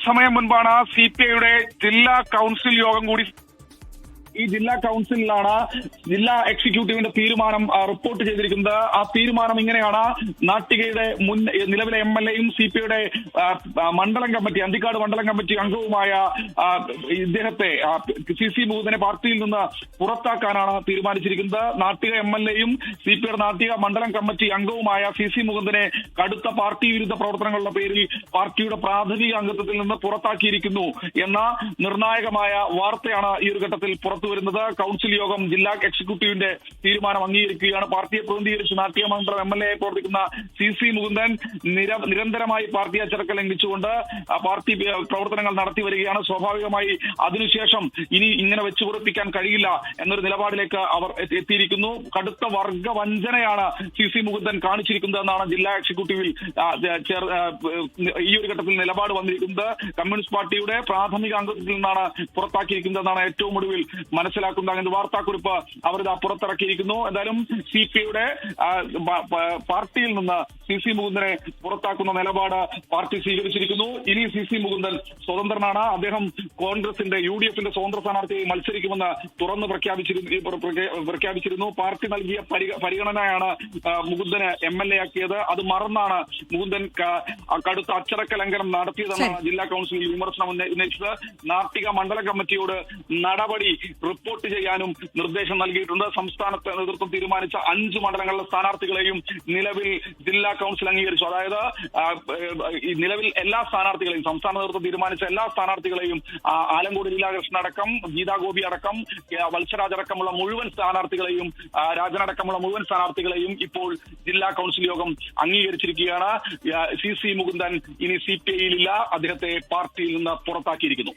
സമയം മുൻപാണ് സിപിഐയുടെ ജില്ലാ കൌൺസിൽ യോഗം കൂടി. ഈ ജില്ലാ കൌൺസിലിലാണ് ജില്ലാ എക്സിക്യൂട്ടീവിന്റെ തീരുമാനം റിപ്പോർട്ട് ചെയ്തിരിക്കുന്നത്. ആ തീരുമാനം ഇങ്ങനെയാണ്: നാട്ടികയുടെ മുൻ നിലവിലെ എംഎൽഎയും സിപിഐയുടെ മണ്ഡലം കമ്മിറ്റി അന്തിക്കാട് മണ്ഡലം കമ്മിറ്റി അംഗവുമായ ഇദ്ദേഹത്തെ സിസി മുകുന്ദനെ പാർട്ടിയിൽ നിന്ന് പുറത്താക്കാനാണ് തീരുമാനിച്ചിരിക്കുന്നത്. നാട്ടിക എംഎൽഎയും സിപിഐയുടെ നാട്ടിക മണ്ഡലം കമ്മിറ്റി അംഗവുമായ സിസി മുകുന്ദനെ കടുത്ത പാർട്ടി വിരുദ്ധ പ്രവർത്തനങ്ങളുടെ പേരിൽ പാർട്ടിയുടെ പ്രാഥമിക അംഗത്വത്തിൽ നിന്ന് പുറത്താക്കിയിരിക്കുന്നു എന്ന നിർണായകമായ വാർത്തയാണ് ഈ ഒരു ഘട്ടത്തിൽ പുറത്തുവരുന്നത്. കൌൺസിൽ യോഗം ജില്ലാ എക്സിക്യൂട്ടീവിന്റെ തീരുമാനം അംഗീകരിക്കുകയാണ്. പാർട്ടിയെ പ്രതിനിധീകരിച്ച് നാട്ടിക മണ്ഡലം എംഎൽഎ പ്രവർത്തിക്കുന്ന സിസി മുകുന്ദൻ നിരന്തരമായി പാർട്ടി അച്ചടക്കം ലംഘിച്ചുകൊണ്ട് പാർട്ടി പ്രവർത്തനങ്ങൾ നടത്തി വരികയാണ്. സ്വാഭാവികമായി അതിനുശേഷം ഇനി ഇങ്ങനെ വെച്ചുപൊറിപ്പിക്കാൻ കഴിയില്ല എന്നൊരു നിലപാടിലേക്ക് അവർ എത്തിയിരിക്കുന്നു. കടുത്ത വർഗവഞ്ചനയാണ് സിസി മുകുന്ദൻ കാണിച്ചിരിക്കുന്നതെന്നാണ് ജില്ലാ എക്സിക്യൂട്ടീവിൽ ഈ ഒരു ഘട്ടത്തിൽ നിലപാട് വന്നിരിക്കുന്നത്. കമ്മ്യൂണിസ്റ്റ് പാർട്ടിയുടെ പ്രാഥമിക അംഗത്വത്തിൽ നിന്നാണ് പുറത്താക്കിയിരിക്കുന്നതെന്നാണ് ഏറ്റവും ഒടുവിൽ മനസ്സിലാക്കുന്ന അങ്ങനെ വാർത്താക്കുറിപ്പ് അവർ പുറത്തിറക്കിയിരിക്കുന്നു. എന്തായാലും സിപിഐയുടെ പാർട്ടിയിൽ നിന്ന് സിസി മുകുന്ദനെ പുറത്താക്കുന്ന നിലപാട് പാർട്ടി സ്വീകരിച്ചിരിക്കുന്നു. ഇനി സിസി മുകുന്ദൻ സ്വതന്ത്രനാണ്. അദ്ദേഹം കോൺഗ്രസിന്റെ യുഡിഎഫിന്റെ സ്വതന്ത്ര സ്ഥാനാർത്ഥിയായി മത്സരിക്കുമെന്ന് തുറന്ന് പ്രഖ്യാപിച്ചിരുന്നു. പാർട്ടി നൽകിയ പരിഗണനയാണ് മുകുന്ദന് എംഎൽഎ ആക്കിയത്. അത് മറന്നാണ് മുകുന്ദൻ കടുത്ത അച്ചടക്ക ലംഘനം നടത്തിയതെന്നാണ് ജില്ലാ കൌൺസിലിൽ വിമർശനം ഉന്നയിച്ചത്. നാട്ടിക മണ്ഡലം കമ്മിറ്റിയോട് നടപടി റിപ്പോർട്ട് ചെയ്യാനും നിർദ്ദേശം നൽകിയിട്ടുണ്ട്. സംസ്ഥാനത്തെ നേതൃത്വം തീരുമാനിച്ച 5 മണ്ഡലങ്ങളിലെ സ്ഥാനാർത്ഥികളെയും നിലവിൽ ജില്ലാ കൌൺസിൽ അംഗീകരിച്ചു. അതായത് നിലവിൽ എല്ലാ സ്ഥാനാർത്ഥികളെയും സംസ്ഥാന നേതൃത്വം തീരുമാനിച്ച എല്ലാ സ്ഥാനാർത്ഥികളെയും ആലങ്കോട് ലീലാകൃഷ്ണൻ അടക്കം, ഗീതാ ഗോപി അടക്കം, വത്സരാജ് അടക്കമുള്ള മുഴുവൻ സ്ഥാനാർത്ഥികളെയും, രാജനടക്കമുള്ള മുഴുവൻ സ്ഥാനാർത്ഥികളെയും ഇപ്പോൾ ജില്ലാ കൌൺസിൽ യോഗം അംഗീകരിച്ചിരിക്കുകയാണ്. സിസി മുകുന്ദൻ ഇനി സിപിഐയിലില്ല. അദ്ദേഹത്തെ പാർട്ടിയിൽ നിന്ന് പുറത്താക്കിയിരിക്കുന്നു.